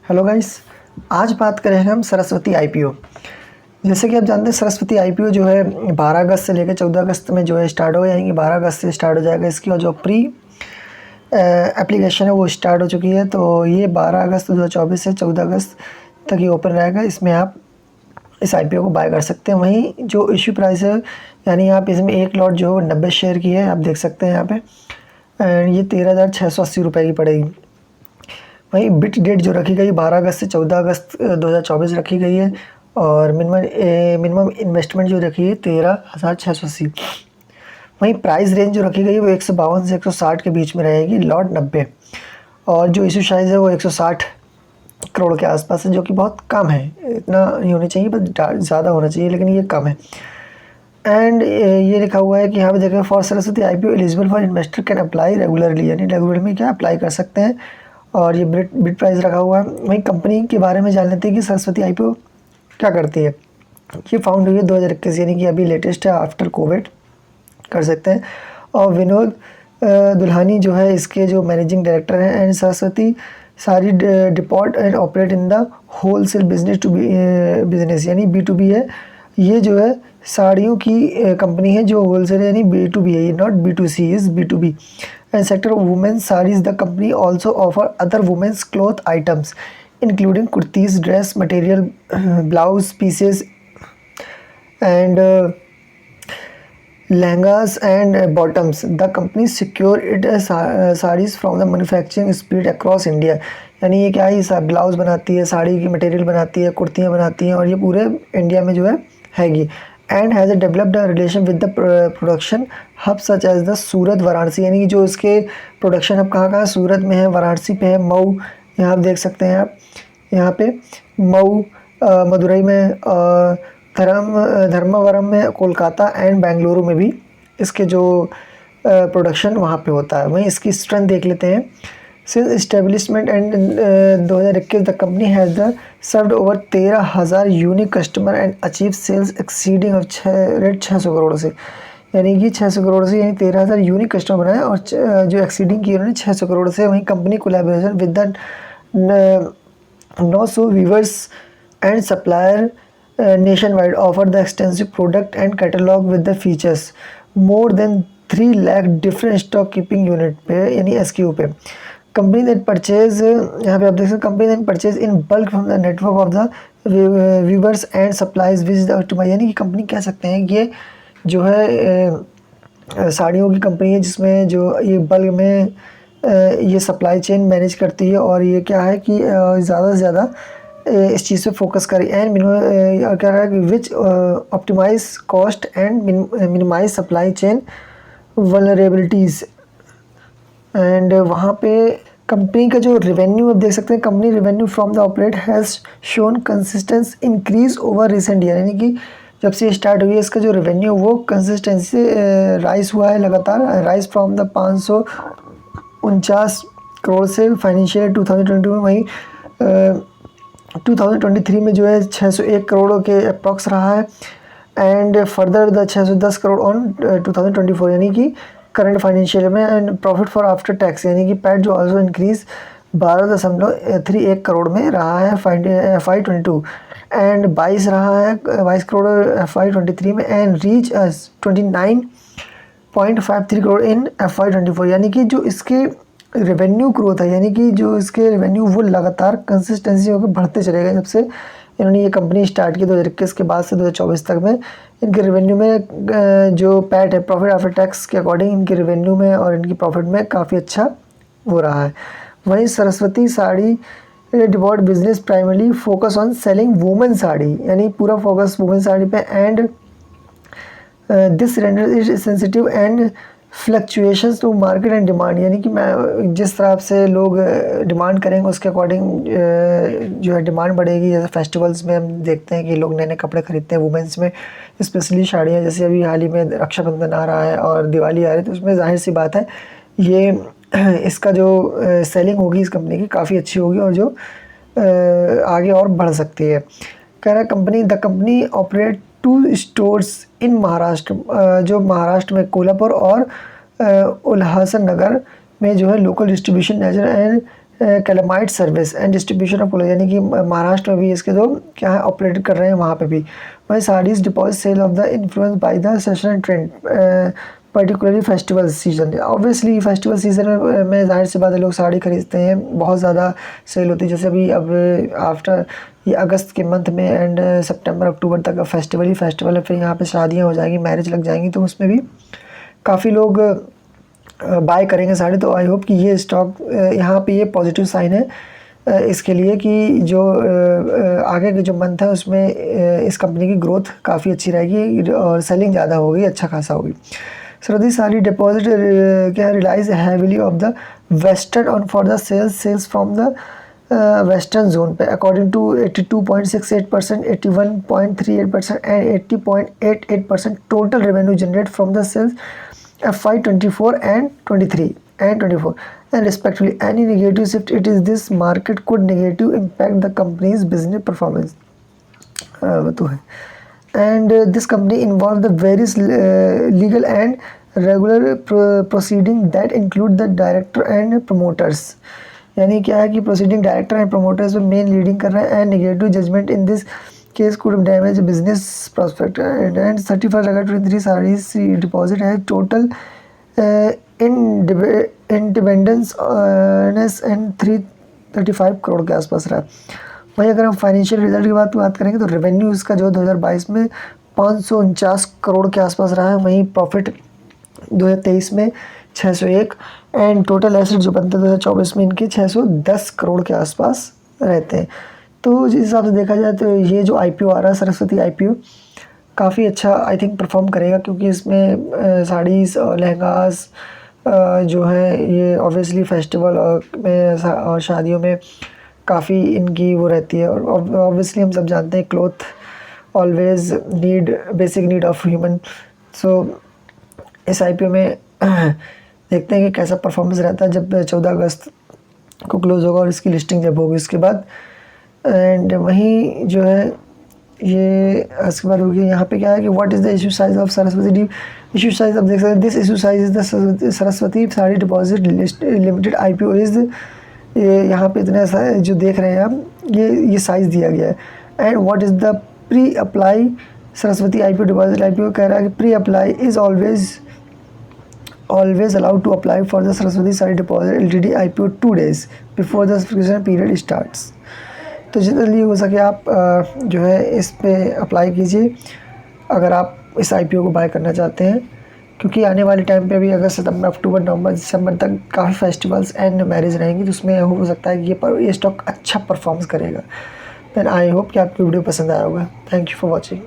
Hello guys, आज बात करेंगे हम सरस्वती आईपीओ। जैसे कि आप जानते हैं सरस्वती आईपीओ जो है 12 अगस्त से लेकर 14 अगस्त में जो है स्टार्ट हो, यानी कि 12 अगस्त से स्टार्ट हो जाएगा इसकी, और जो प्री एप्लीकेशन है वो स्टार्ट हो चुकी है। तो ये 12 अगस्त 2024 से 14 अगस्त तक ये ओपन रहेगा। इसमें आप इस आईपीओ को बाय कर सकते हैं। वहीं जो इश्यू प्राइस है, यानी आप इसमें एक लॉट जो 90 शेयर की है, आप देख सकते हैं यहाँ पे, ये 13,680 रुपये की पड़ेगी। वहीं बिट डेट जो रखी गई 12 अगस्त से 14 अगस्त 2024 रखी गई है, और मिनिमम इन्वेस्टमेंट जो रखी है 13,680। वहीं प्राइस रेंज जो रखी गई है वो 152 से 160 के बीच में रहेगी, लॉट 90। और जो इशू साइज़ है वो 160 करोड़ के आसपास है, जो कि बहुत कम है। इतना नहीं होना चाहिए, बस ज़्यादा होना चाहिए, लेकिन ये कम है। एंड ये लिखा हुआ है कि यहाँ पे देखें, for Saraswati IPO eligible for investor can apply regularly, यानी रेगुलर में क्या अप्लाई कर सकते हैं। और ये बिड प्राइस रखा हुआ है। वहीं कंपनी के बारे में जान लेते हैं कि सरस्वती आईपीओ क्या करती है। ये फाउंड हुई है 2021, यानी कि अभी लेटेस्ट है, आफ्टर कोविड कर सकते हैं। और विनोद दुल्हानी जो है इसके जो मैनेजिंग डायरेक्टर हैं। And Saraswati saree depot and operate in the wholesale business to business, यानी B2B है। ये जो है साड़ियों की कंपनी है जो होलसेल है, यानी B2B है, ये not B2C, is B2B। And sector of women's sarees, the company also offer other women's cloth items including kurtis, dress material, blouse pieces and lehengas and bottoms. The company secure it sarees from the manufacturing speed across India, यानी ये क्या है, blouse बनाती है, साड़ी की material बनाती है, कुर्तियाँ बनाती हैं, और ये पूरे इंडिया में जो है हैगी। And has developed a relation with the production hub such as the Surat Varanasi, यानी कि जो इसके प्रोडक्शन हब कहाँ कहाँ, सूरत में है, वाराणसी पे है, मऊ, यहाँ आप देख सकते हैं आप, यहाँ पे मऊ, मदुरई में, धर्मावरम में, कोलकाता एंड बेंगलुरु में भी इसके जो प्रोडक्शन वहाँ पे होता है। वहीं इसकी स्ट्रेंथ देख लेते हैं। Since establishment and 2021 the company has the served over 13,000 unique customer and achieve sales exceeding of 600 crore से, यानी कि 600 करोड़ से, यानी 13,000 यूनिक कस्टमर बनाए, और जो एक्सीडिंग की उन्होंने 600 करोड़ से। वहीं company collaboration with the 900 weavers and supplier nationwide offer the extensive product and catalog with the features more than 3 lakh different stock keeping unit पे, यानी SKU पे। कंपनी दैट परचेज, यहाँ पे आप देख सकते हैं, company that purchase in bulk from the network of the weavers and supplies which the optimise, यानी कि कंपनी कह सकते हैं कि ये जो है साड़ियों की कंपनी है जिसमें जो ये बल्क में ये सप्लाई चेन मैनेज करती है। और ये क्या है कि ज़्यादा से ज़्यादा इस चीज़ पे फोकस करें। एंड क्या है कि which optimize cost and minimize supply chain vulnerabilities. And वहाँ पे कंपनी का जो रेवेन्यू आप देख सकते हैं, company revenue from the operate has shown consistence increase over recent year, यानी कि जब से स्टार्ट हुई है इसका जो रेवेन्यू वो कंसिस्टेंसी से राइज हुआ है लगातार, राइज फ्रॉम द 549 करोड़ से फाइनेंशियल 2022 में। वहीं 2023 में जो है 601 करोड़ के अप्रॉक्स रहा है। And further the 610 crore on 2024, यानी कि करंट फाइनेंशियल में। And profit for after tax, यानी कि पैट जो ऑल्सो इंक्रीज 12.31 करोड़ में रहा है FY22, एंड 22 रहा है 22 करोड़ FY23 में, and reach 29.53 crore in FY24, यानी कि जो इसके रेवेन्यू ग्रोथ है, यानी कि जो इसके रेवेन्यू वो लगातार कंसिस्टेंसी होकर बढ़ते चलेगा। जब से इन्होंने ये कंपनी स्टार्ट की 2021 के बाद से 2024 तक में, इनके रेवेन्यू में जो पैट है, प्रॉफिट आफ्टर टैक्स के अकॉर्डिंग इनके रेवेन्यू में और इनकी प्रॉफिट में काफ़ी अच्छा हो रहा है। वहीं Saraswati saree depot business primarily focus on selling women saree, यानी पूरा फोकस वुमेन साड़ी पे। And this render is sensitive and fluctuations to market and demand, यानी कि मैं जिस तरह से लोग डिमांड करेंगे उसके अकॉर्डिंग जो है डिमांड बढ़ेगी। जैसे फेस्टिवल्स में हम देखते हैं कि लोग नए नए कपड़े खरीदते हैं वुमेंस में, स्पेशली साड़ियाँ। जैसे अभी हाल ही में रक्षाबंधन आ रहा है और दिवाली आ रही है, तो उसमें जाहिर सी बात है ये इसका जो सेलिंग होगी इस कंपनी की काफ़ी अच्छी होगी, और जो आगे और बढ़ सकती है। कह रहा है company, the company operate 2 stores in Maharashtra, जो महाराष्ट्र में कोल्हापुर और उल्हासनगर में जो है local distribution and calamite service and distribution of cloth, यानी कि महाराष्ट्र में भी इसके जो क्या है ऑपरेट कर रहे हैं वहाँ पे भी। वही sarees deposit sale of the influence by the session trend particularly festival season. Obviously festival season में जाहिर सी बात है लोग साड़ी खरीदते हैं, बहुत ज़्यादा सेल होती है। जैसे अभी अब आफ्टर ये अगस्त के मंथ में एंड सितंबर अक्टूबर तक फेस्टिवल ही फेस्टिवल है, फिर यहाँ पे शादियाँ हो जाएंगी, मैरिज लग जाएंगी, तो उसमें भी काफ़ी लोग बाय करेंगे साड़ी। तो आई होप कि ये स्टॉक यहाँ पे ये पॉजिटिव साइन है इसके लिए कि जो आगे के जो मंथ है उसमें इस कंपनी की ग्रोथ काफ़ी अच्छी रहेगी और सेलिंग ज़्यादा होगी, अच्छा खासा होगी। सरदी साड़ी डिपॉजिट क्या relies heavily of the western on for the sales from the western zone पे अकॉर्डिंग टू 82.68%, 81.38% एंड 80.88% total revenue generate from the sales FY24 and 23 and 24 and respectively. Any negative shift it is this market could negative impact the company's business performance. वो तो है। And this company involved the various legal and regular proceeding that include the director and promoters. यानी क्या है कि proceeding director and promoters में main leading कर रहे हैं and negative judgement in this case could damage business prospect and 31 August 23 sarees deposit है total independence and 335 crore के आसपास रहा। वहीं अगर हम फाइनेंशियल रिजल्ट की बात करेंगे तो रेवेन्यू इसका जो 2022 में 549 करोड़ के आसपास रहा है, वहीं प्रॉफिट 2023 में 601 एंड टोटल एसेट जो बनते हैं 2024 में इनके 610 करोड़ के आसपास रहते हैं। तो जिस हिसाब से देखा जाए तो ये जो IPO आ रहा है सरस्वती IPO काफ़ी अच्छा आई थिंक परफॉर्म करेगा, क्योंकि इसमें साड़ीज़ और लहंगास जो है ये ऑब्वियसली फेस्टिवल में और शादियों में काफ़ी इनकी वो रहती है। और ऑब्वियसली हम सब जानते हैं cloth always need basic need of human. So इस IPO में देखते हैं कि कैसा परफॉर्मेंस रहता है जब 14 अगस्त को क्लोज होगा और इसकी लिस्टिंग जब होगी इसके बाद। एंड वहीं जो है ये इसके बाद होगी यहाँ पे क्या है कि what is the issue size of Saraswati D issue size आप देख सकते हैं। This issue size is the Saraswati sari deposit limited IPO is ये यहाँ पे इतने जो देख रहे हैं आप ये साइज़ दिया गया है। And what is the pre apply Saraswati IPO deposit IPO कह रहा है कि pre apply is always allowed to apply for the Saraswati Sari Deposit Ltd IPO 2 days before the subscription period starts। तो जितना जल्दी हो सके आप जो है इस पे अप्लाई कीजिए अगर आप इस IPO को बाय करना चाहते हैं, क्योंकि आने वाले टाइम पे भी अगस्त सितंबर अक्टूबर नवंबर दिसंबर तक काफ़ी फेस्टिवल्स एंड मैरिज रहेंगी, तो उसमें हो सकता है कि ये स्टॉक अच्छा परफॉर्मेंस करेगा। देन आई होप कि आपको वीडियो पसंद आया होगा। Thank you for watching.